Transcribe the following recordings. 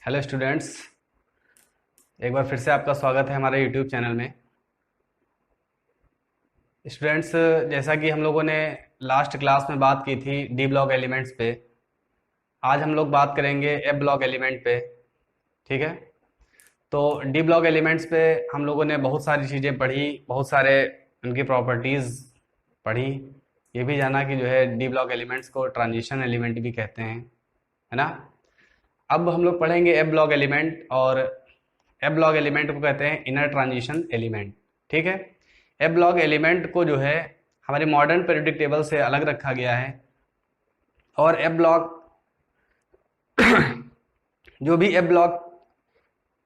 Hello students, एक बार फिर से आपका स्वागत है हमारे यूट्यूब चैनल में। स्टूडेंट्स, जैसा कि हम लोगों ने लास्ट क्लास में बात की थी डी ब्लॉक एलिमेंट्स पे, आज हम लोग बात करेंगे एफ ब्लॉक एलिमेंट पे। ठीक है, तो डी ब्लॉक एलिमेंट्स पे हम लोगों ने बहुत सारी चीज़ें पढ़ी, बहुत सारे उनकी प्रॉपर्टीज़ पढ़ी। ये भी जाना कि जो है डी ब्लॉक एलिमेंट्स को ट्रांजिशन एलिमेंट भी कहते हैं, है ना। अब हम लोग पढ़ेंगे एफ ब्लॉक एलिमेंट, और एफ ब्लॉक एलिमेंट को कहते हैं इनर ट्रांजिशन एलिमेंट। ठीक है, एफ ब्लॉक एलिमेंट को जो है हमारे मॉडर्न पीरियोडिक टेबल से अलग रखा गया है, और एफ ब्लॉक जो भी एफ ब्लॉक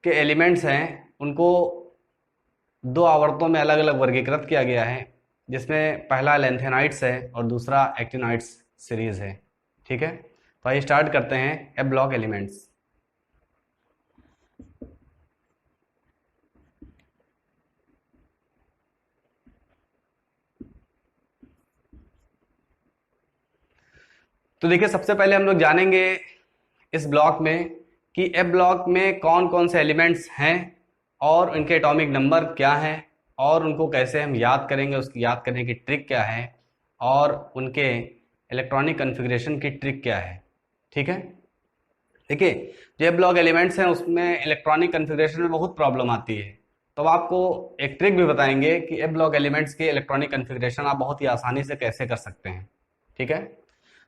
के एलिमेंट्स हैं उनको दो आवर्तों में अलग अलग वर्गीकृत किया गया है, जिसमें पहला लेंथेनाइट्स है और दूसरा एक्टिनाइट्स सीरीज है। ठीक है, तो आइए स्टार्ट करते हैं एफ ब्लॉक एलिमेंट्स। तो देखिए, सबसे पहले हम लोग जानेंगे इस ब्लॉक में कि एफ ब्लॉक में कौन कौन से एलिमेंट्स हैं और उनके एटॉमिक नंबर क्या हैं, और उनको कैसे हम याद करेंगे, उसकी याद करने की ट्रिक क्या है, और उनके इलेक्ट्रॉनिक कन्फिग्रेशन की ट्रिक क्या है। ठीक है, देखिए, जो एफ ब्लॉक एलिमेंट्स हैं उसमें इलेक्ट्रॉनिक कन्फिग्रेशन में बहुत प्रॉब्लम आती है, तो अब आपको एक ट्रिक भी बताएंगे कि एफ ब्लॉक एलिमेंट्स के इलेक्ट्रॉनिक कन्फिग्रेशन आप बहुत ही आसानी से कैसे कर सकते हैं। ठीक है,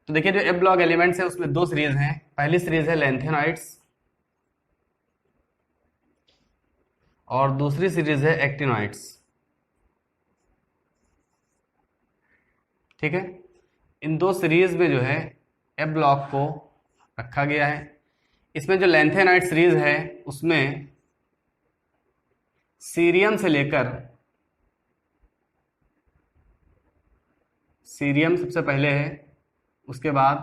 तो देखिए, जो एफ ब्लॉक एलिमेंट्स हैं उसमें दो सीरीज हैं। पहली सीरीज है लेंथेनाइट्स और दूसरी सीरीज है एक्टिनॉइड्स। ठीक है, इन दो सीरीज में जो है एफ ब्लॉक को रखा गया है। इसमें जो लेंथेनाइट सीरीज है उसमें सीरियम से लेकर, सीरियम सबसे पहले है, उसके बाद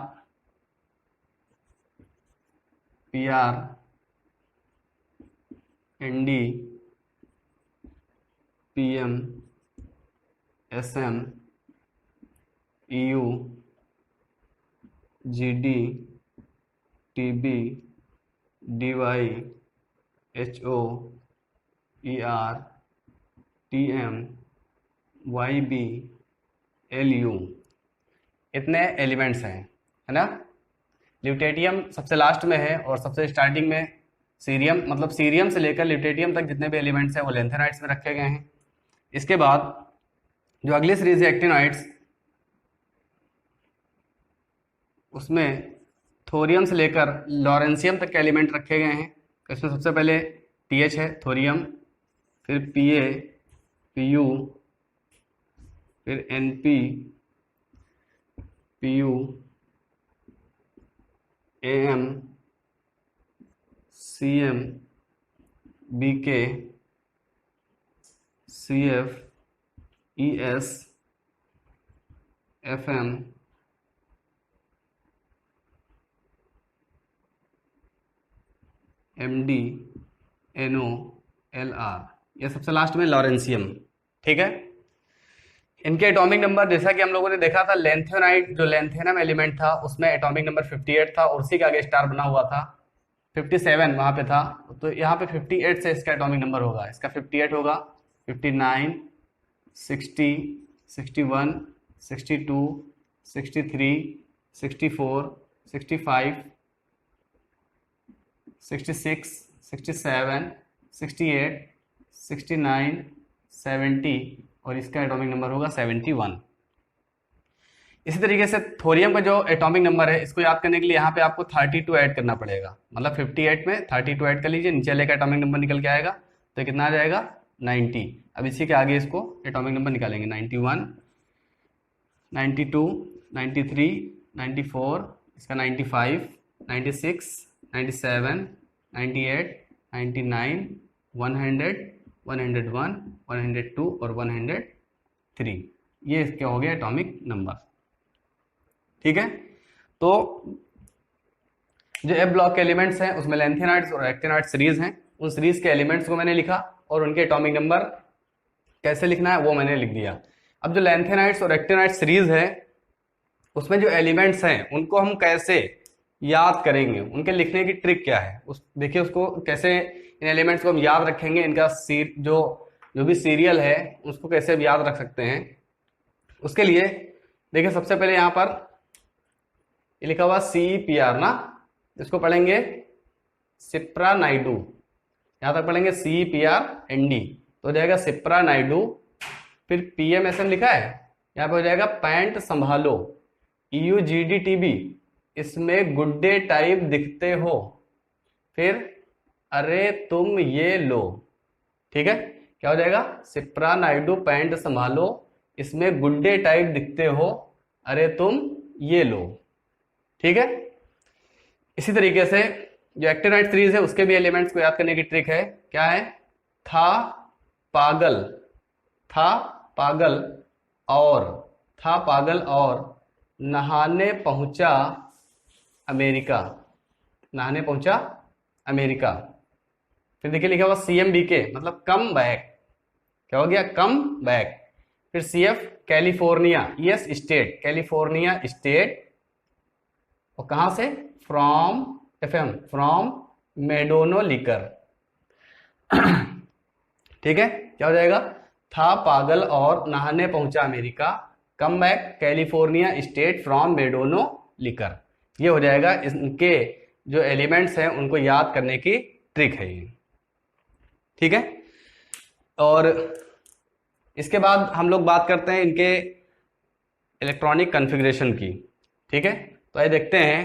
P R, N D, P M, S M, E U, G D, T B, D Y, H O, E R, T M, Y B, L U, इतने एलिमेंट्स हैं, है ना। ल्यूटेटियम सबसे लास्ट में है और सबसे स्टार्टिंग में सीरियम, मतलब सीरियम से लेकर ल्यूटेटियम तक जितने भी एलिमेंट्स हैं वो लेंथेनाइट्स में रखे गए हैं। इसके बाद जो अगली सीरीज है एक्टिनॉइड्स, उसमें थोरियम से लेकर लॉरेंसियम तक के एलिमेंट रखे गए हैं। इसमें सबसे पहले टी एच है, थोरियम, फिर पी ए, पी यू, फिर N P, P U, A M, C M, B K, C F, E S, F M, M D, N O, L R, ये सबसे लास्ट में लॉरेंसियम। ठीक है, इनके atomic number जैसा कि हम लोगों ने देखा था, लेंथेनाइट जो लेंथेनम एलिमेंट था उसमें एटॉमिक नंबर 58 था और उसी के आगे स्टार बना हुआ था। 57 वहां पे था, तो यहाँ पे 58 से इसका एटॉमिक नंबर होगा, इसका 58 होगा, 59, 60, 61, 62, 63, 64, 65, 66, 67, 68, 69, 70, और इसका एटॉमिक नंबर होगा 71। इसी तरीके से थोरियम का जो एटॉमिक नंबर है, इसको याद करने के लिए यहाँ पे आपको 32 ऐड करना पड़ेगा, मतलब 58 में 32 ऐड कर लीजिए, नीचे वाले का एटॉमिक नंबर निकल के आएगा, तो कितना आ जाएगा 90। अब इसी के आगे इसको एटॉमिक नंबर निकालेंगे, 91, 92, 93, 94, इसका 95, 96, 97, 98, 99, 100, 101, 102 और 103, ये इसके हो गया एटॉमिक नंबर। ठीक है, तो जो एफ ब्लॉक के एलिमेंट्स हैं उसमें लेंथेनाइट्स और एक्टिनाइट्स सीरीज हैं, उन सीरीज के एलिमेंट्स को मैंने लिखा और उनके एटॉमिक नंबर कैसे लिखना है वो मैंने लिख दिया। अब जो लेंथेनाइट्स और एक्टिनाइट्स सीरीज है उसमें जो एलिमेंट्स हैं उनको हम कैसे याद करेंगे, उनके लिखने की ट्रिक क्या है, उस देखिए उसको कैसे इन एलिमेंट्स को हम याद रखेंगे, इनका जो भी सीरियल है उसको कैसे हम याद रख सकते हैं। उसके लिए देखिए सबसे पहले यहाँ पर ये लिखा हुआ CPR ना, इसको पढ़ेंगे सिप्रानाइडू, यहां तक पढ़ेंगे CPRND तो हो जाएगा सिप्रानाइडू। फिर PMSM लिखा है, यहाँ पे हो जाएगा पैंट संभालो। EUGDTB, इसमें गुड्डे टाइप दिखते हो। फिर अरे तुम ये लो, ठीक है, क्या हो जाएगा, सिप्रानाइडू पैंट संभालो, इसमें गुड्डे टाइप दिखते हो, अरे तुम ये लो, ठीक है। इसी तरीके से जो एक्टिनाइड सीरीज है उसके भी एलिमेंट्स को याद करने की ट्रिक है, क्या है, था पागल, था पागल और, था पागल और नहाने पहुंचा अमेरिका, नहाने पहुंचा अमेरिका। फिर देखिए लिखा हुआ CMBK मतलब कम बैक, क्या हो गया, कम बैक। फिर CF California, ES state, California state, और कहां से, फ्रॉम, FM फ्रॉम मेडोनो लिकर, ठीक है, क्या हो जाएगा, था पागल और नहाने पहुंचा America, come back California state from मेडोनो लिकर। ये हो जाएगा इनके जो एलिमेंट्स हैं उनको याद करने की ट्रिक है ये, ठीक है। और इसके बाद हम लोग बात करते हैं इनके इलेक्ट्रॉनिक कॉन्फ़िगरेशन की, ठीक है। तो आइए देखते हैं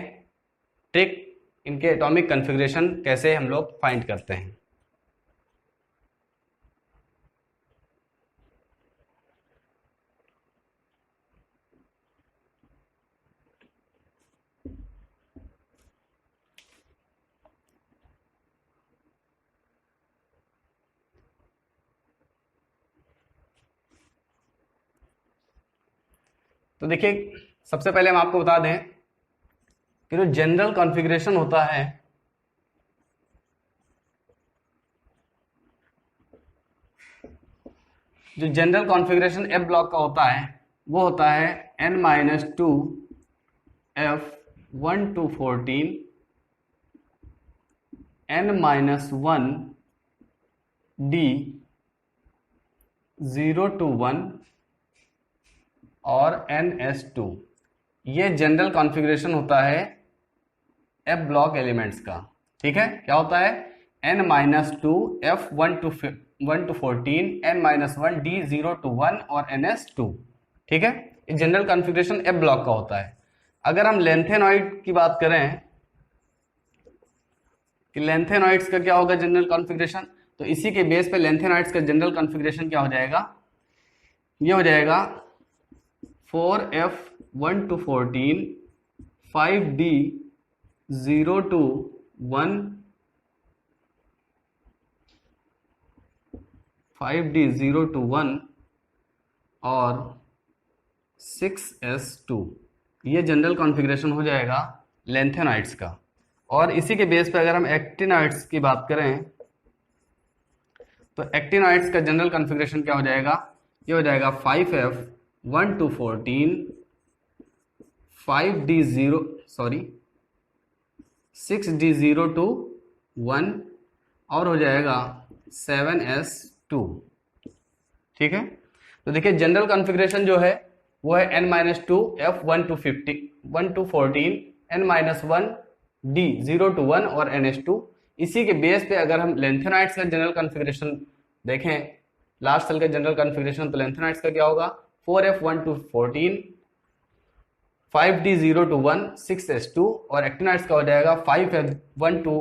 ट्रिक, इनके एटॉमिक कॉन्फ़िगरेशन कैसे हम लोग फाइंड करते हैं। तो देखिए सबसे पहले हम आपको बता दें कि जो जनरल कॉन्फ़िगरेशन होता है, जो जनरल कॉन्फ़िगरेशन F ब्लॉक का होता है वो होता है N-2 F1 to 14 N-1 D 0 to 1 और NS2। ये जनरल कॉन्फ़िगरेशन होता है F ब्लॉक एलिमेंट्स का, ठीक है। क्या होता है, N-2 F1 to 14 N-1 D 0 to 1 और NS2, ठीक है। ये जनरल कॉन्फ़िगरेशन F ब्लॉक का होता है। अगर हम लेंथेनॉइड की बात करें कि लेंथेनॉइड्स का क्या होगा जनरल कॉन्फ़िगरेशन, तो इसी के बेस पे लेंथेनॉइड्स का जनरल कॉन्फ़िगरेशन क्या हो जाएगा, ये हो जाएगा 4F1 to 14 5D 0 to 1 5D 0 to 1 और 6S2। ये जनरल कॉन्फ़िगरेशन हो जाएगा लेंथेनॉइड्स का। और इसी के बेस पे अगर हम एक्टिनॉइड्स की बात करें तो एक्टिनॉइड्स का जनरल कॉन्फ़िगरेशन क्या हो जाएगा, ये हो जाएगा 5F1 to 14 6D 0 to 1 और हो जाएगा 7S2, ठीक है। तो देखिए जनरल कॉन्फ़िगरेशन जो है वो है N-2 F1 to 14 N-1 D 0 to 1 और NS2। इसी के बेस पे अगर हम लेंथेनॉइड्स का जनरल कॉन्फ़िगरेशन देखें, लास्ट सेल का जनरल कॉन्फ़िगरेशन, तो लेंथेनॉइड्स का क्या होगा, 4F1 to 14 5D 0 to 1 6S2 और एक्टिनॉइड्स का हो जाएगा 5F1 to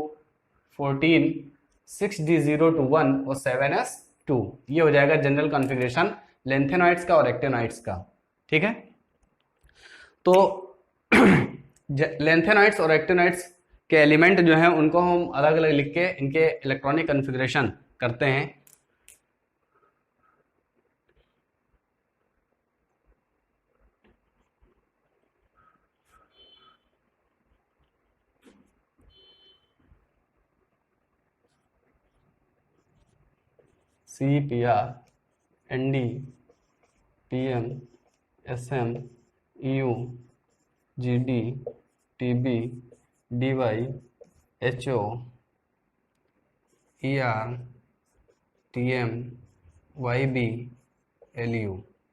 14 6D 0 to 1 और 7S2। ये हो जाएगा जनरल कॉन्फ़िगरेशन लेंथेनॉइड्स का और एक्टिनॉइड्स का, ठीक है। तो लेंथेनॉइड्स और एक्टिनॉइड्स के एलिमेंट जो हैं उनको हम अलग अलग लिख के इनके इलेक्ट्रॉनिक कॉन्फ़िगरेशन करते हैं। CPR ND PM SM EU GD TB DYHOERTMYBLU,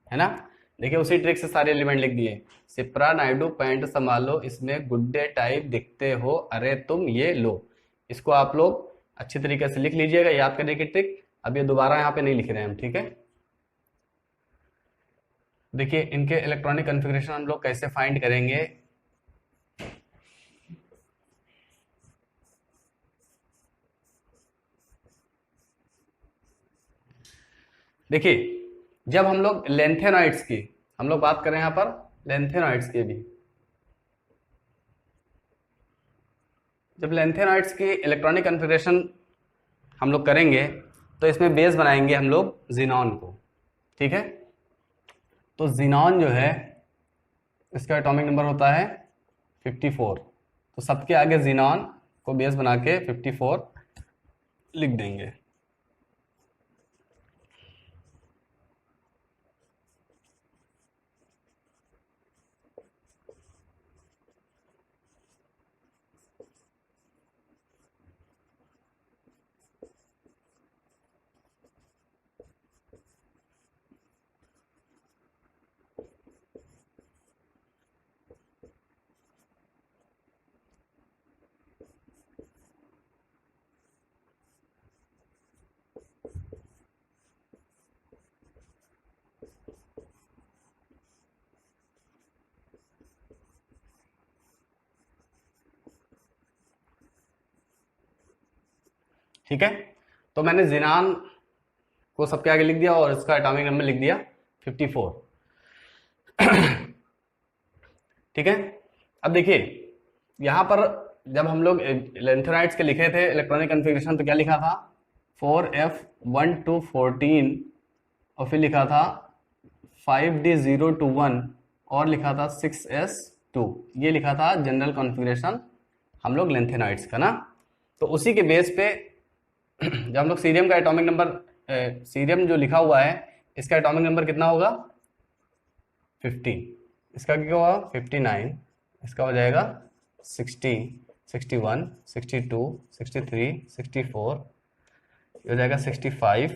है ना। देखिए उसी ट्रिक से सारे एलिमेंट लिख दिए। सिप्रा नायडू पैंट संभालो, इसमें गुड्डे टाइप दिखते हो, अरे तुम ये लो। इसको आप लोग अच्छी तरीके से लिख लीजिएगा, याद करने की ट्रिक। अब ये दोबारा यहाँ पे नहीं लिख रहे हैं हम, ठीक है। देखिए इनके इलेक्ट्रॉनिक कॉन्फ़िगरेशन हम लोग कैसे फाइंड करेंगे। देखिए जब हम लोग लेंथेनॉइड्स की हम लोग बात करें यहाँ पर लेंथेनॉइड्स की भी, जब लेंथेनॉइड्स की इलेक्ट्रॉनिक कॉन्फ़िगरेशन हम लोग करेंगे तो इसमें बेस बनाएंगे हम लोग ज़ीनॉन को, ठीक है। तो ज़ीनॉन जो है इसका एटॉमिक नंबर होता है 54। तो सबके आगे ज़ीनॉन को बेस बना के 54 लिख देंगे। ठीक है, तो मैंने ज़ीनान को सबके आगे लिख दिया और इसका एटॉमिक नंबर लिख दिया 54। ठीक है, अब देखिए यहाँ पर जब हम लोग लेंथेनाइड्स के लिखे थे इलेक्ट्रॉनिक कॉन्फ़िगरेशन, तो क्या लिखा था 4F1 to 14 और फिर लिखा था 5D0 to 1 और लिखा था 6S2। ये लिखा था जनरल कॉन्फ़िगरेशन हम लोग लेंथेनाइड्स का ना। तो उसी के बेस पे जब हम लोग सीरियम का एटॉमिक नंबर, सीरियम जो लिखा हुआ है इसका एटॉमिक नंबर कितना होगा 50, इसका क्या होगा 59, इसका हो जाएगा 60, 61, 62, 63, 64, ये हो जाएगा 65,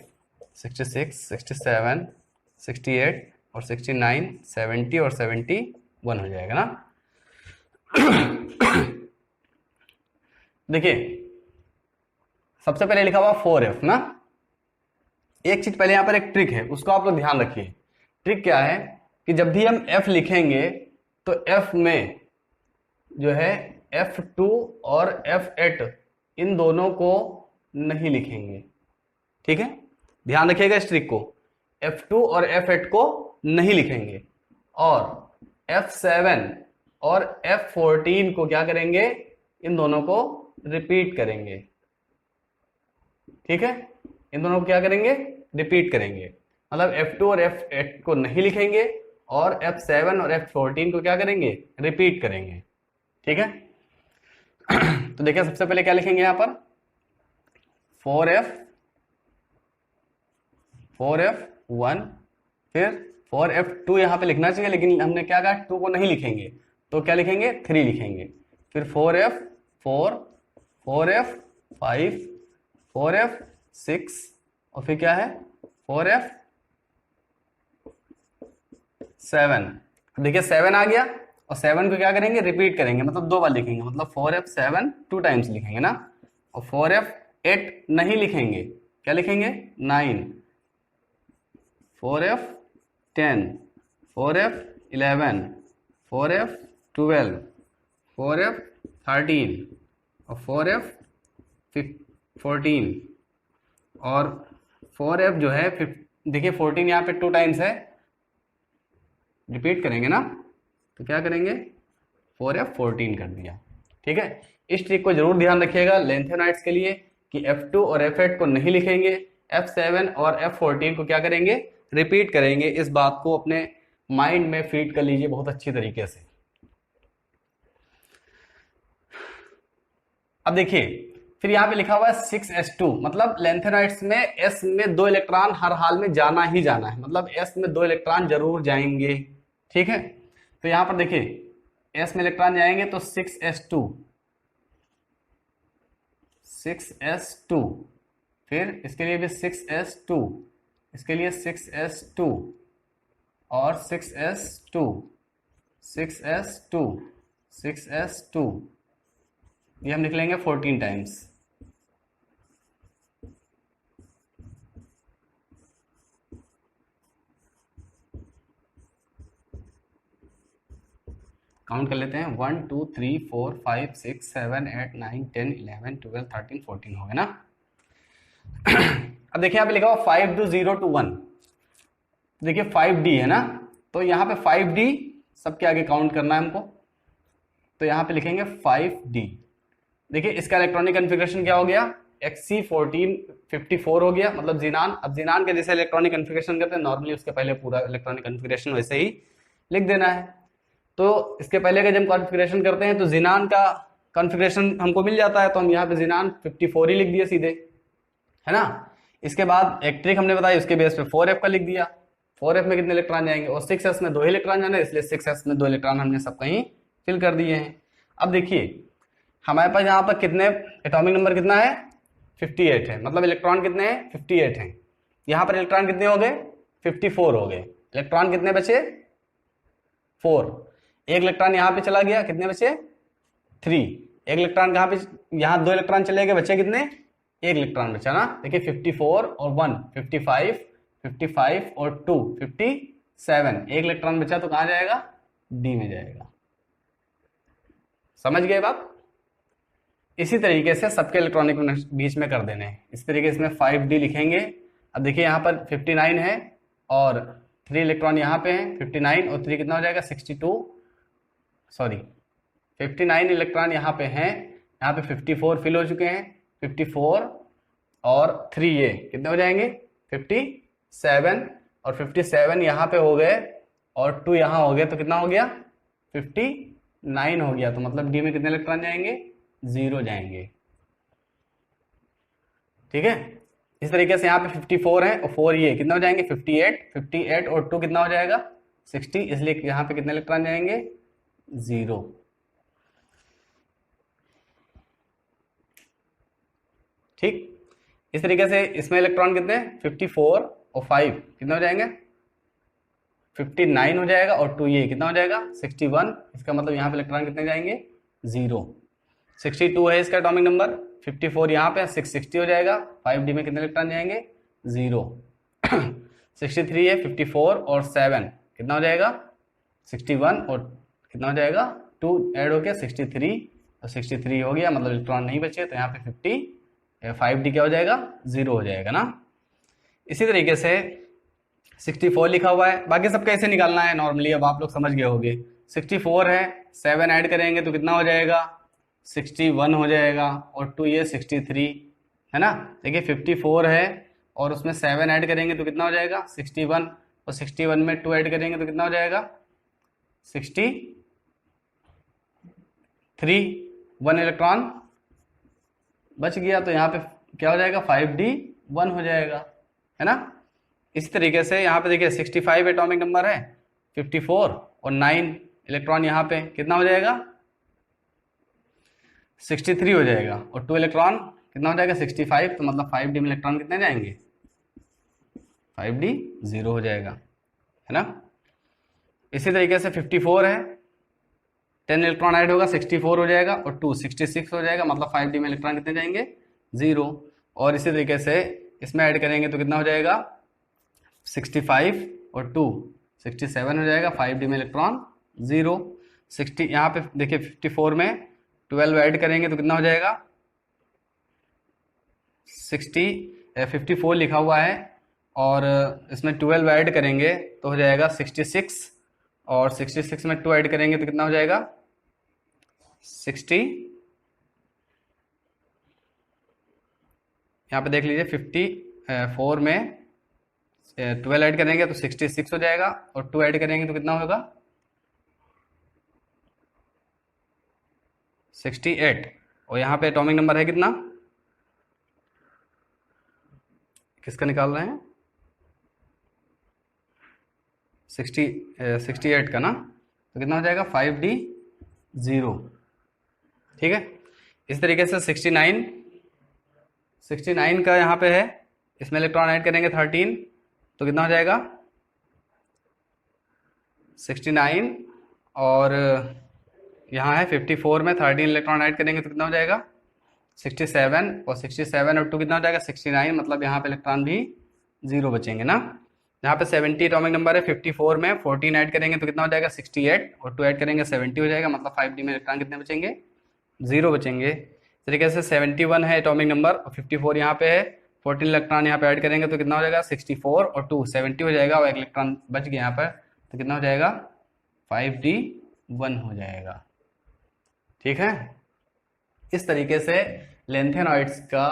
66, 67, 68 और 69, 70 और 71 हो जाएगा ना। देखिए सबसे पहले लिखा हुआ 4F ना। एक चीज पहले यहाँ पर एक ट्रिक है, उसको आप लोग ध्यान रखिए। ट्रिक क्या है कि जब भी हम F लिखेंगे तो F में जो है F2 और F8 इन दोनों को नहीं लिखेंगे, ठीक है। ध्यान रखिएगा इस ट्रिक को, F2 और F8 को नहीं लिखेंगे और F7 और F14 को क्या करेंगे, इन दोनों को रिपीट करेंगे, ठीक है। इन दोनों को क्या करेंगे, रिपीट करेंगे। मतलब F2 और F8 को नहीं लिखेंगे और F7 और F14 को क्या करेंगे, रिपीट करेंगे, ठीक है। तो देखिए सबसे पहले क्या लिखेंगे यहाँ पर 4F1, फिर 4F2 यहाँ पे लिखना चाहिए लेकिन हमने क्या कहा 2 को नहीं लिखेंगे, तो क्या लिखेंगे 3 लिखेंगे। फिर 4F4, 4F5, 4F6 और फिर क्या है 4F7। देखिए 7 आ गया और 7 को क्या करेंगे, रिपीट करेंगे, मतलब 2 बार लिखेंगे, मतलब 4F7 2 टाइम्स लिखेंगे ना। और 4F8 नहीं लिखेंगे, क्या लिखेंगे 9, 4F10, 4F11, 4F12, 4F13 और 4F14 और 4F जो है देखिए 14 यहाँ पे 2 टाइम्स है, रिपीट करेंगे ना, तो क्या करेंगे 4F14 कर दिया, ठीक है। इस ट्रिक को जरूर ध्यान रखिएगा लेंथेनाइड्स के लिए कि F2 और F8 को नहीं लिखेंगे, F7 और F14 को क्या करेंगे, रिपीट करेंगे। इस बात को अपने माइंड में फीड कर लीजिए बहुत अच्छी तरीके से। अब देखिए फिर यहाँ पे लिखा हुआ है 6s2, मतलब लेंथेनाइड्स में s में 2 इलेक्ट्रॉन हर हाल में जाना ही जाना है, मतलब s में 2 इलेक्ट्रॉन जरूर जाएंगे, ठीक है। तो यहाँ पर देखिए s में इलेक्ट्रॉन जाएंगे तो 6s2 6s2, फिर इसके लिए भी 6s2, इसके लिए 6s2 और 6s2, 6s2, 6s2, ये हम लिख लेंगे 14 टाइम्स। काउंट कर लेते हैं, 1 2 3 4 5 6 7 8 9 10 11 12 13 14 हो गए ना। अब देखिए यहाँ पे लिखा हुआ 5 2 0 2 1, देखिए 5D है ना, तो यहाँ पे 5D सबके आगे काउंट करना है हमको, तो यहाँ पे लिखेंगे 5D। देखिए इसका इलेक्ट्रॉनिक कन्फिग्रेशन क्या हो गया, Xc1454 हो गया, मतलब जीनान। अब जीनान के जैसे इलेक्ट्रॉनिक कन्फिग्रेशन करते हैं नॉर्मली, उसके पहले पूरा इलेक्ट्रॉनिक कन्फिग्रेशन वैसे ही लिख देना है। तो इसके पहले का जब कॉन्फ़िगरेशन करते हैं तो जीनान का कॉन्फ़िगरेशन हमको मिल जाता है, तो हम यहाँ पे जीनान 54 ही लिख दिए सीधे, है ना। इसके बाद एक ट्रिक हमने बताई, उसके बेस पे 4f का लिख दिया। 4f में कितने इलेक्ट्रॉन जाएंगे, और 6s में 2 इलेक्ट्रॉन जाने, इसलिए 6s में 2 इलेक्ट्रॉन हमने सब कहीं फिल कर दिए हैं। अब देखिए हमारे पास यहाँ पर कितने एटॉमिक नंबर कितना है, 58 है, मतलब इलेक्ट्रॉन कितने हैं, 58 हैं। यहाँ पर इलेक्ट्रॉन कितने हो गए, 54 हो गए। इलेक्ट्रॉन कितने बचे, 4। एक इलेक्ट्रॉन यहाँ पे चला गया, कितने बचे, 3। एक इलेक्ट्रॉन कहाँ पे, यहाँ 2 इलेक्ट्रॉन चले गए, बचे कितने, 1 इलेक्ट्रॉन बचा ना। देखिए 54 और 1 55, 55 और 2 57, एक इलेक्ट्रॉन बचा तो कहाँ जाएगा, डी में जाएगा। समझ गए बात। इसी तरीके से सबके इलेक्ट्रॉनिक बीच में कर देने, इस तरीके से इसमें 5D लिखेंगे। अब देखिए यहाँ पर 59 है और 3 इलेक्ट्रॉन यहाँ पे हैं, 59 और 3 कितना हो जाएगा, 62, सॉरी 59 इलेक्ट्रॉन यहाँ पे हैं, यहाँ पे 54 फिल हो चुके हैं, 54 और 3 ये कितने हो जाएंगे, 57, और 57 यहाँ पे हो गए और 2 यहाँ हो गए, तो कितना हो गया, 59 हो गया। तो मतलब डी में कितने इलेक्ट्रॉन जाएंगे, 0 जाएंगे। ठीक है, इस तरीके से यहाँ पे 54 है और 4 ये कितना हो जाएंगे, 58, 58 और 2 कितना हो जाएगा, 60, इसलिए यहाँ पे कितने इलेक्ट्रॉन जाएंगे, 0। ठीक, इस तरीके से इसमें इलेक्ट्रॉन कितने, 54 और 5 कितना हो जाएंगे, 59 हो जाएगा, और 2 ये कितना हो जाएगा, 61। इसका मतलब यहाँ पे इलेक्ट्रॉन कितने जाएंगे, 0। 62 है इसका एटॉमिक नंबर, 54 यहाँ पे 660 हो जाएगा, 5D में कितने इलेक्ट्रॉन जाएंगे, 0। 63 है, 54 और 7 कितना हो जाएगा, 61, और कितना हो जाएगा, 2 ऐड हो गया 63, और 63 हो गया, मतलब इलेक्ट्रॉन नहीं बचे, तो यहाँ पे 5D क्या हो जाएगा, 0 हो जाएगा ना। इसी तरीके से 64 लिखा हुआ है, बाकी सब कैसे निकालना है नॉर्मली अब आप लोग समझ गए होंगे। 64 है, 7 ऐड करेंगे तो कितना हो जाएगा, 61 हो जाएगा, और 2 ये 63 है ना। देखिए 54 है और उसमें 7 ऐड करेंगे तो कितना हो जाएगा, 61, और 61 में 2 ऐड करेंगे तो कितना हो जाएगा, 63। 1 इलेक्ट्रॉन बच गया, तो यहाँ पे क्या हो जाएगा, 5D 1 हो जाएगा, है ना। इसी तरीके से यहाँ पे देखिए 65 एटॉमिक नंबर है, 54 और 9 इलेक्ट्रॉन यहाँ पे कितना हो जाएगा, 63 हो जाएगा, और 2 इलेक्ट्रॉन कितना हो जाएगा, 65, तो मतलब 5D में इलेक्ट्रॉन कितने जाएंगे, 5D 0 हो जाएगा, है ना। इसी तरीके से 54 है, 10 इलेक्ट्रॉन ऐड होगा, 64 हो जाएगा, और 2 66 हो जाएगा, मतलब 5D में इलेक्ट्रॉन कितने जाएंगे, 0। और इसी तरीके से इसमें ऐड करेंगे तो कितना हो जाएगा, 65 और 2 67 हो जाएगा, 5D में इलेक्ट्रॉन 0। 60 यहाँ पे देखिए 54 में 12 ऐड करेंगे तो कितना हो जाएगा, 54 लिखा हुआ है, और इसमें 12 ऐड करेंगे तो हो जाएगा 66, और 66 में 2 ऐड करेंगे तो कितना हो जाएगा, 60। यहाँ पे देख लीजिए 54 में 12 ऐड करेंगे तो 66 हो जाएगा, और 2 ऐड करेंगे तो कितना होगा, 68। और यहाँ पे एटॉमिक नंबर है कितना, किसका निकाल रहे हैं, 68 का ना, तो कितना हो जाएगा, 5D 0। ठीक है, इस तरीके से 69 69 का यहाँ पे है, इसमें इलेक्ट्रॉन ऐड करेंगे 13, तो कितना हो जाएगा 69, और यहाँ है 54 में 13 इलेक्ट्रॉन ऐड करेंगे तो कितना हो जाएगा 67, और 67 और 2 कितना हो जाएगा 69, मतलब यहाँ पे इलेक्ट्रॉन भी 0 बचेंगे ना। यहाँ पे 70 एटॉमिक नंबर है, 54 में 14 ऐड करेंगे तो कितना हो जाएगा 68, और 2 ऐड करेंगे 70 हो जाएगा, मतलब 5d में इलेक्ट्रॉन कितने बचेंगे 0 बचेंगे। इस तरीके से 71 है एटॉमिक नंबर और 54 यहाँ पे है, 14 इलेक्ट्रॉन यहाँ पे ऐड करेंगे तो कितना हो जाएगा 64, और 2 70 हो जाएगा, और एक इलेक्ट्रॉन बच गया यहाँ पर, तो कितना हो जाएगा 5d1 हो जाएगा। ठीक है, इस तरीके से लेंथेनॉइड्स का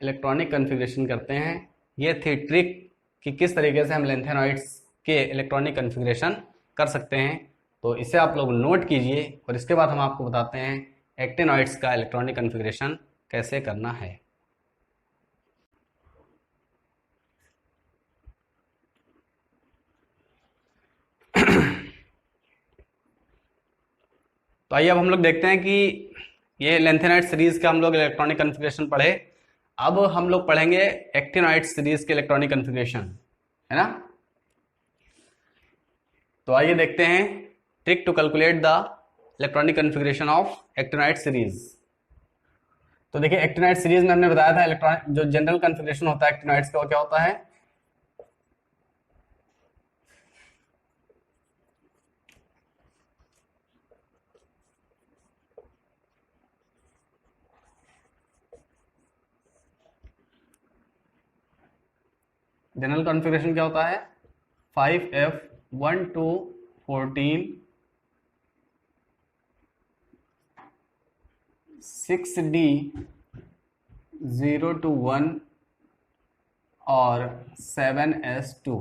इलेक्ट्रॉनिक कन्फिग्रेशन करते हैं। ये थी ट्रिक कि किस तरीके से हम लेंथेनॉइड्स के इलेक्ट्रॉनिक कन्फिग्रेशन कर सकते हैं। तो इसे आप लोग नोट कीजिए, और इसके बाद हम आपको बताते हैं एक्टिनॉइड्स का इलेक्ट्रॉनिक कन्फिग्रेशन कैसे करना है। तो आइए अब हम लोग देखते हैं कि ये लेंथेनॉइड सीरीज का हम लोग इलेक्ट्रॉनिक कन्फिग्रेशन पढ़े। अब हम लोग पढ़ेंगे एक्टिनॉइड सीरीज के इलेक्ट्रॉनिक कन्फिग्रेशन, है ना। तो आइए देखते हैं trick to calculate the electronic configuration of actinoid series. तो देखिए एक्टिनॉइड सीरीज में हमने बताया था इलेक्ट्रॉनिक जो जनरल कन्फिग्रेशन होता है एक्टिनॉइड्स का वो क्या होता है, जनरल कॉन्फ़िगरेशन क्या होता है 5f 1 to 14 6d 0 to 1 और 7s2।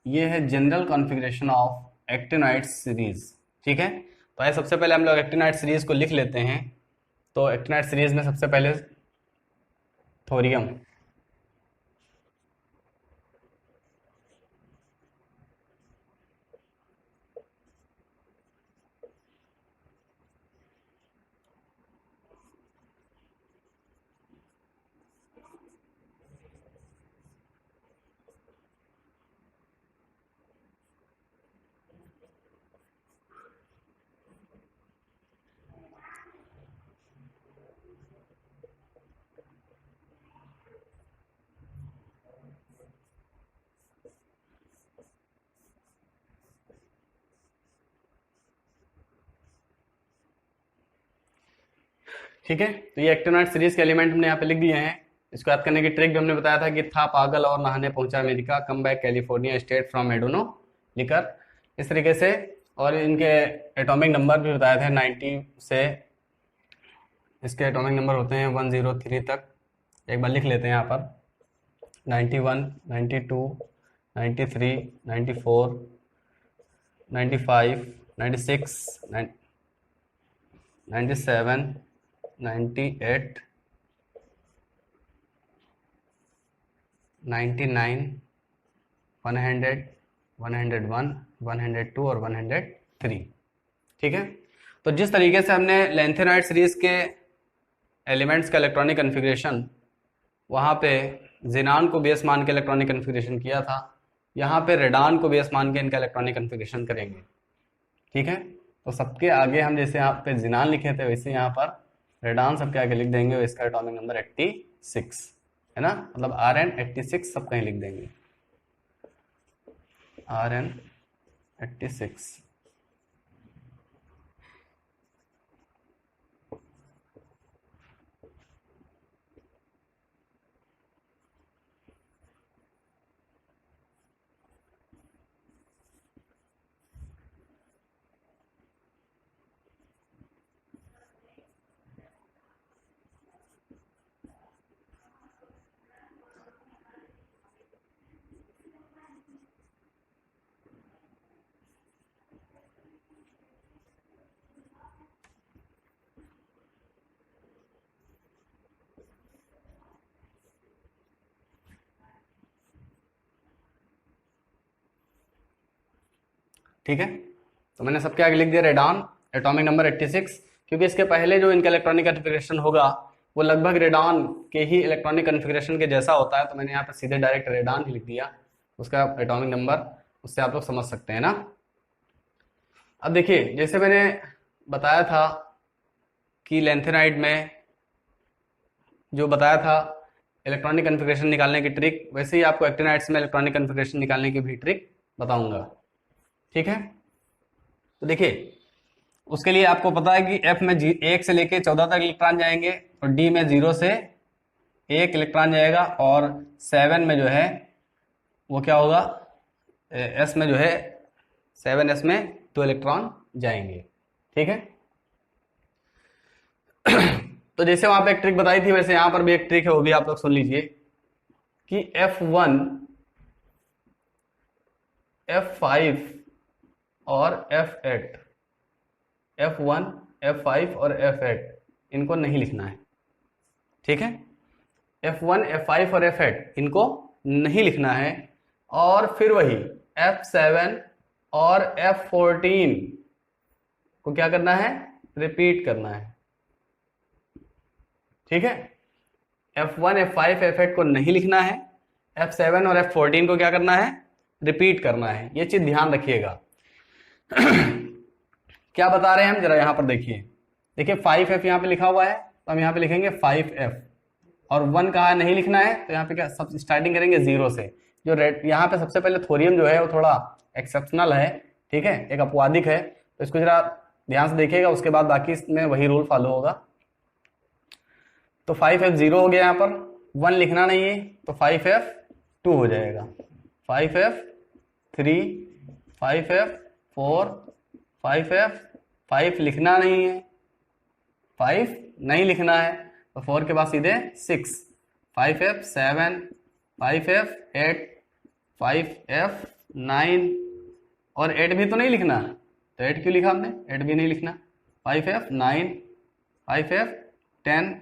ये है general configuration of actinoid series. ठीक है, तो आइए सबसे पहले हम लोग एक्टिनॉइड सीरीज को लिख लेते हैं। तो एक्टिनॉइड सीरीज में सबसे पहले थोरियम, ठीक है। तो ये एक्टिनॉइड सीरीज के एलिमेंट हमने यहाँ पे लिख दिए हैं। इसको याद करने की ट्रिक भी हमने बताया था कि था पागल और नहाने पहुंचा America, come back California state from एडोनो लिकर, इस तरीके से। और इनके एटॉमिक नंबर भी बताए थे 90 से इसके एटॉमिक नंबर होते हैं 103 तक। एक बार लिख लेते हैं यहाँ पर 91 92 93 94 95 96 97 98 99 100 101 102 और 103। ठीक है, तो जिस तरीके से हमने लेंथेनॉइड सीरीज के एलिमेंट्स का इलेक्ट्रॉनिक कन्फिग्रेशन वहाँ पे जिनान को बेस मान के इलेक्ट्रॉनिक कन्फिग्रेशन किया था, यहाँ पे रेडान को बेस मान के इनका इलेक्ट्रॉनिक कन्फिग्रेशन करेंगे। ठीक है, तो सबके आगे हम जैसे यहाँ पे जिनान लिखे थे वैसे यहाँ पर रेडान सबके आगे लिख देंगे, और इसका एटॉमिक नंबर 86 है ना, मतलब Rn 86 सब कहीं लिख देंगे, Rn 86। ठीक है, तो मैंने सबके आगे लिख दिया रेडान एटॉमिक नंबर 86, क्योंकि इसके पहले जो इनका इलेक्ट्रॉनिक कन्फिग्रेशन होगा वो लगभग रेडॉन के ही इलेक्ट्रॉनिक कन्फिग्रेशन के जैसा होता है, तो मैंने यहाँ पे सीधे डायरेक्ट रेडॉन ही लिख दिया, उसका एटॉमिक नंबर, उससे आप लोग समझ सकते हैं ना। अब देखिए, जैसे मैंने बताया था कि लैंथेनाइड में जो बताया था इलेक्ट्रॉनिक कन्फिग्रेशन निकालने की ट्रिक, वैसे ही आपको एक्टिनाइड्स में इलेक्ट्रॉनिक कन्फिग्रेशन निकालने की भी ट्रिक बताऊंगा, ठीक है। तो देखिए, उसके लिए आपको पता है कि F में 1 से लेके 14 तक इलेक्ट्रॉन जाएंगे और D में 0 से 1 इलेक्ट्रॉन जाएगा, और 7 में जो है वो क्या होगा, S में जो है 7S में 2 इलेक्ट्रॉन जाएंगे, ठीक है। तो जैसे वहां पे एक ट्रिक बताई थी, वैसे यहां पर भी एक ट्रिक है, वो भी आप लोग सुन लीजिए कि F1, F5 और F8, F1, F5 और F8 इनको नहीं लिखना है, ठीक है। F1, F5 और F8 इनको नहीं लिखना है, और फिर वही F7 और F14 को क्या करना है, रिपीट करना है, ठीक है। F1, F5, F8 को नहीं लिखना है, F7 और F14 को क्या करना है, रिपीट करना है। ये चीज ध्यान रखिएगा। क्या बता रहे हैं हम, जरा यहां पर देखिए। देखिए 5F यहाँ पे लिखा हुआ है, तो हम यहाँ पे लिखेंगे 5F, और 1 कहा नहीं लिखना है, तो यहाँ पे क्या सब स्टार्टिंग करेंगे 0 से। जो रेड यहाँ पे सबसे पहले थोरियम जो है वो थोड़ा एक्सेप्शनल है, ठीक है, एक अपवादिक है, तो इसको जरा ध्यान से देखिएगा, उसके बाद बाकी इसमें वही रूल फॉलो होगा। तो 5F 0 हो गया, यहाँ पर 1 लिखना नहीं है, तो 5F 2 हो जाएगा, 5F 3, 5F 4, 5F 5 लिखना नहीं है, 5 नहीं लिखना है, तो 4 के बाद सीधे 6, 5F 7, 5F 8, 5F 9, और 8 भी तो नहीं लिखना, तो 8 क्यों लिखा हमने, 8 भी नहीं लिखना, 5F 9, 5F 10,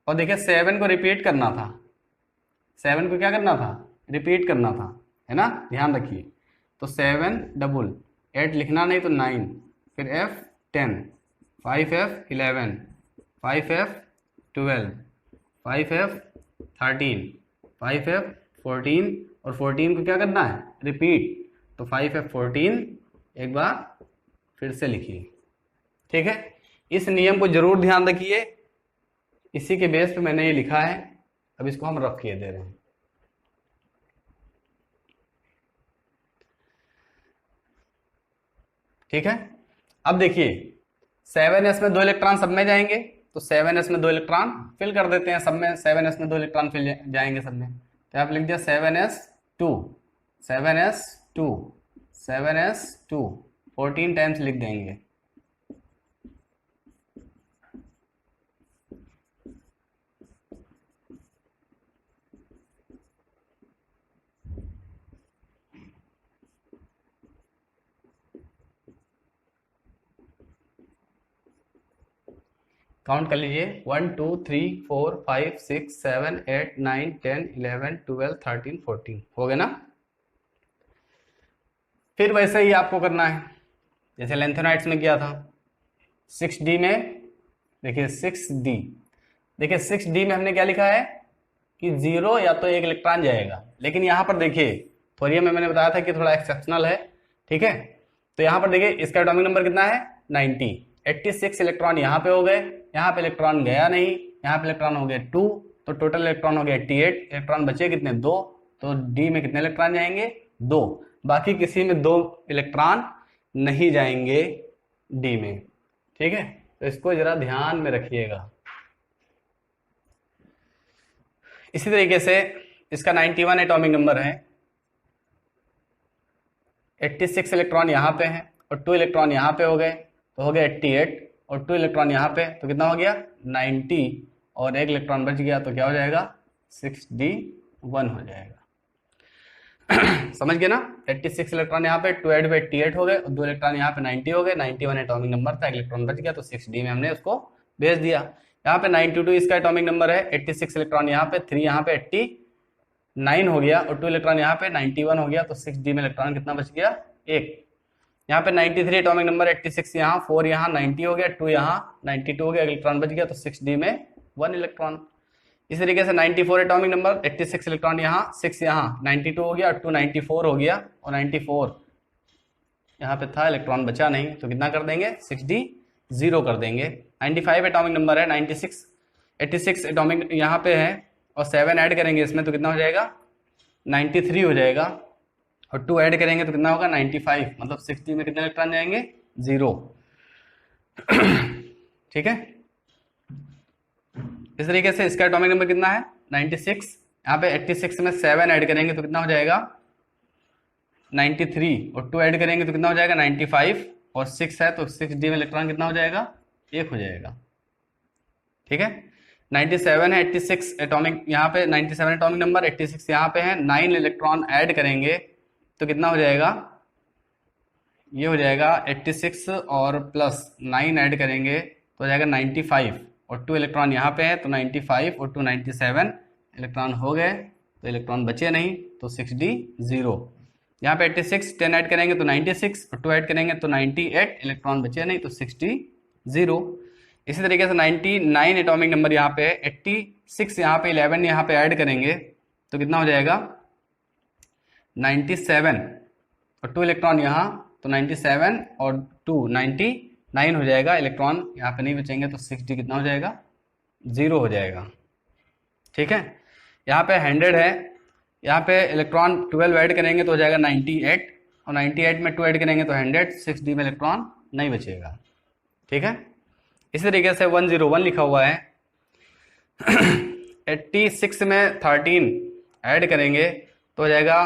और देखिए 7 को रिपीट करना था, 7 को क्या करना था, रिपीट करना था, है ना, ध्यान रखिए। तो 7 डबल, 8 लिखना नहीं, तो 9, फिर F 10, 5F 11, 5F 12, 5F 13, 5F 14, और 14 को क्या करना है, रिपीट, तो 5F 14 एक बार फिर से लिखिए, ठीक है। इस नियम को जरूर ध्यान रखिए, इसी के बेस पे मैंने ये लिखा है, अब इसको हम रफ किए दे रहे हैं। ठीक है, अब देखिए 7s में 2 इलेक्ट्रॉन सब में जाएंगे, तो 7s में 2 इलेक्ट्रॉन फिल कर देते हैं सब में, 7s में 2 इलेक्ट्रॉन फिल जाएंगे सब में, तो आप लिख दिया 7s2, 7s2, 7s2, 14 टाइम्स लिख देंगे। काउंट कर लीजिए, 1 2 3 4 5 6 7 8 9 10 11 12 13 14 हो गए ना। फिर वैसे ही आपको करना है जैसे लैंथेनाइड्स में किया था। 6D में देखिए 6D, देखिए 6D में हमने क्या लिखा है कि 0 या तो 1 इलेक्ट्रॉन जाएगा, लेकिन यहाँ पर देखिए थोरियम में मैंने बताया था कि थोड़ा एक्सेप्शनल है, ठीक है। तो यहाँ पर देखिए इसका एटॉमिक नंबर कितना है 90, 86 इलेक्ट्रॉन यहाँ पे हो गए, यहाँ पे इलेक्ट्रॉन गया नहीं, यहाँ पे इलेक्ट्रॉन हो गए 2, तो टोटल इलेक्ट्रॉन हो गए 88, इलेक्ट्रॉन बचे कितने 2, तो डी में कितने इलेक्ट्रॉन जाएंगे 2, बाकी किसी में 2 इलेक्ट्रॉन नहीं जाएंगे डी में, ठीक है। तो इसको जरा ध्यान में रखिएगा। इसी तरीके से इसका 91 एटॉमिक नंबर है, 86 इलेक्ट्रॉन यहाँ पे हैं और 2 इलेक्ट्रॉन यहाँ पे हो गए, तो हो गया 88, और 2 इलेक्ट्रॉन यहाँ पे, तो कितना हो गया 90, और 1 इलेक्ट्रॉन बच गया, तो क्या हो जाएगा 6D1 हो जाएगा। समझ गए ना, 86 इलेक्ट्रॉन यहाँ पे, 2 ऐड पे 88 हो गए, और 2 इलेक्ट्रॉन यहाँ पे 90 हो गए, 91 एटॉमिक नंबर था, 1 इलेक्ट्रॉन बच गया, तो 6D में हमने उसको भेज दिया। यहाँ पे 92 इसका एटॉमिक नंबर है, 86 इलेक्ट्रॉन यहाँ पे, 3 यहाँ पे 89 हो गया, और 2 इलेक्ट्रॉन यहाँ पे 91 हो गया, तो 6D में इलेक्ट्रॉन कितना बच गया 1। यहाँ पे 93 एटॉमिक नंबर, 86 यहाँ, 4 यहाँ, 90 हो गया, 2 यहाँ 92 हो गया, इलेक्ट्रॉन बच गया, तो 6D में 1 इलेक्ट्रॉन। इसी तरीके से 94 एटॉमिक नंबर, 86 इलेक्ट्रॉन यहाँ, 6 यहाँ, 92 हो गया, 2 94 हो गया, और 94 यहाँ पे था, इलेक्ट्रॉन बचा नहीं, तो कितना कर देंगे 6d 0 कर देंगे। 95 एटॉमिक नंबर है, 86 एटॉमिक यहाँ पे है, और 7 ऐड करेंगे इसमें तो कितना हो जाएगा 93 हो जाएगा, और 2 ऐड करेंगे तो कितना होगा 95, मतलब 6d में कितने इलेक्ट्रॉन जाएंगे 0। ठीक है, इस तरीके से इसका एटॉमिक नंबर कितना है 96, यहाँ पे 86 में 7 ऐड करेंगे तो कितना हो जाएगा 93, और 2 ऐड करेंगे तो कितना हो जाएगा 95, और 6 है तो 6d में इलेक्ट्रॉन कितना हो जाएगा 1 हो जाएगा। ठीक है, 97 है, 86 एटॉमिक यहाँ पे 97 एटॉमिक नंबर, 86 यहाँ पे है, 9 इलेक्ट्रॉन ऐड करेंगे तो कितना हो जाएगा, ये हो जाएगा 86 और प्लस 9 ऐड करेंगे तो हो जाएगा 95, और 2 इलेक्ट्रॉन यहाँ पे है तो 95 और 2 97 इलेक्ट्रॉन हो गए, तो इलेक्ट्रॉन बचे नहीं, तो 6d 0। यहाँ पे 86 10 ऐड करेंगे तो 96, और 2 ऐड करेंगे तो 98, इलेक्ट्रॉन बचे नहीं, तो 6d 0। इसी तरीके से 99 एटॉमिक नंबर यहाँ पे है, 86 यहाँ पे 11 यहाँ पे ऐड करेंगे तो कितना हो जाएगा 97, और 2 इलेक्ट्रॉन यहाँ, तो 97 और 2 99 हो जाएगा, इलेक्ट्रॉन यहाँ पे नहीं बचेंगे, तो 6d कितना हो जाएगा 0 हो जाएगा। ठीक है, यहाँ पे 100 है, यहाँ पे इलेक्ट्रॉन 12 ऐड करेंगे तो हो जाएगा 98, और 98 में 2 ऐड करेंगे तो 100, 6d में इलेक्ट्रॉन नहीं बचेगा। ठीक है, इसी तरीके से 101 लिखा हुआ है, 86 में 13 ऐड करेंगे तो हो जाएगा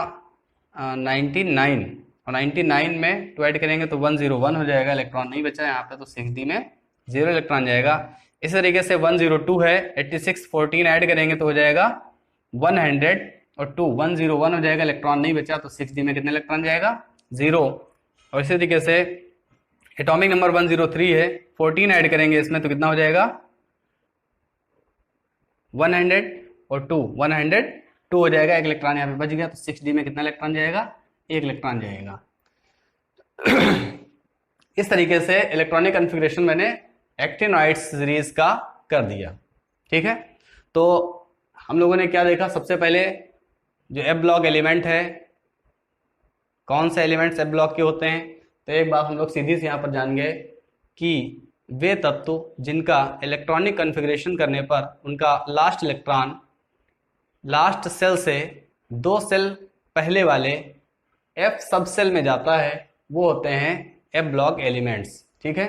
99, और 99 में 2 ऐड करेंगे तो 101 हो जाएगा, इलेक्ट्रॉन नहीं बचा यहाँ पे, तो 6d में 0 इलेक्ट्रॉन जाएगा। इसी तरीके से 102 है, 86 14 ऐड करेंगे तो हो जाएगा 100, और 2 101 हो जाएगा, इलेक्ट्रॉन नहीं बचा, तो 6d में कितने इलेक्ट्रॉन जाएगा 0। और इसी तरीके से एटॉमिक नंबर 103 है, 14 ऐड करेंगे इसमें तो कितना हो जाएगा 100, और 2 102 हो जाएगा, एक इलेक्ट्रॉन यहाँ पे बच गया, तो 6d में कितना इलेक्ट्रॉन जाएगा 1 इलेक्ट्रॉन जाएगा। इस तरीके से इलेक्ट्रॉनिक कॉन्फ़िगरेशन मैंने एक्टिनोइड सीरीज का कर दिया। ठीक है, तो हम लोगों ने क्या देखा, सबसे पहले जो एफ ब्लॉक एलिमेंट है, कौन से एलिमेंट्स एफ ब्लॉक के होते हैं, तो एक बात हम लोग सीधी से यहाँ पर जान गए कि वे तत्व जिनका इलेक्ट्रॉनिक कॉन्फ़िगरेशन करने पर उनका लास्ट इलेक्ट्रॉन लास्ट सेल से 2 सेल पहले वाले एफ सब सेल में जाता है, वो होते हैं एफ ब्लॉक एलिमेंट्स। ठीक है,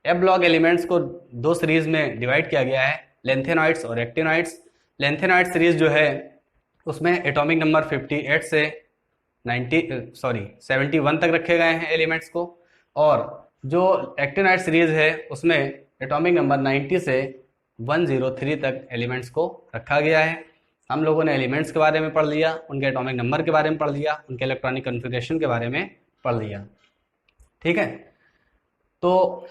एफ ब्लॉक एलिमेंट्स को 2 सीरीज में डिवाइड किया गया है, लेंथेनॉइड्स और एक्टिनॉइड्स। लेंथेनॉइड सीरीज जो है उसमें एटॉमिक नंबर 58 से 71 तक रखे गए हैं एलिमेंट्स को, और जो एक्टिनॉइड सीरीज है उसमें एटॉमिक नंबर 90 से 103 तक एलिमेंट्स को रखा गया है। हम लोगों ने एलिमेंट्स के बारे में पढ़ लिया, उनके एटॉमिक नंबर के बारे में पढ़ लिया, उनके इलेक्ट्रॉनिक कॉन्फ़िगरेशन के बारे में पढ़ लिया। ठीक है, तो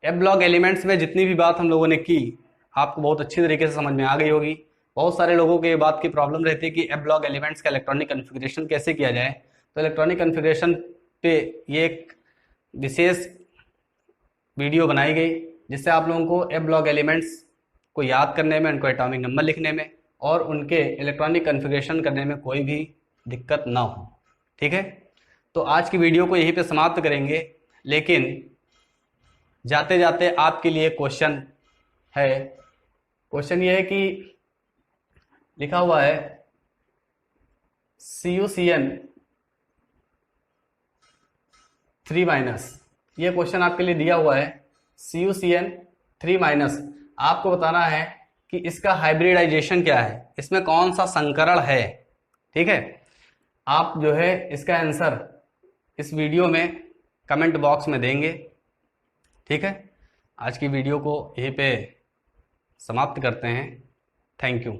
एफ ब्लॉक एलिमेंट्स में जितनी भी बात हम लोगों ने की आपको बहुत अच्छी तरीके से समझ में आ गई होगी। बहुत सारे लोगों को ये बात की प्रॉब्लम रहती है कि एफ ब्लॉक एलिमेंट्स का इलेक्ट्रॉनिक कॉन्फ़िगरेशन कैसे किया जाए, तो इलेक्ट्रॉनिक कॉन्फ़िगरेशन पे ये एक विशेष वीडियो बनाई गई जिससे आप लोगों को एफ ब्लॉक एलिमेंट्स को याद करने में, उनको एटॉमिक नंबर लिखने में और उनके इलेक्ट्रॉनिक कॉन्फ़िगरेशन करने में कोई भी दिक्कत ना हो। ठीक है, तो आज की वीडियो को यहीं पे समाप्त करेंगे, लेकिन जाते जाते आपके लिए क्वेश्चन है। क्वेश्चन ये है कि लिखा हुआ है CuCN 3-, ये क्वेश्चन आपके लिए दिया हुआ है CuCN 3-। आपको बताना है कि इसका हाइब्रिडाइजेशन क्या है, इसमें कौन सा संकरण है। ठीक है, आप जो है इसका आंसर इस वीडियो में कमेंट बॉक्स में देंगे। ठीक है, आज की वीडियो को यहीं पे समाप्त करते हैं। Thank you.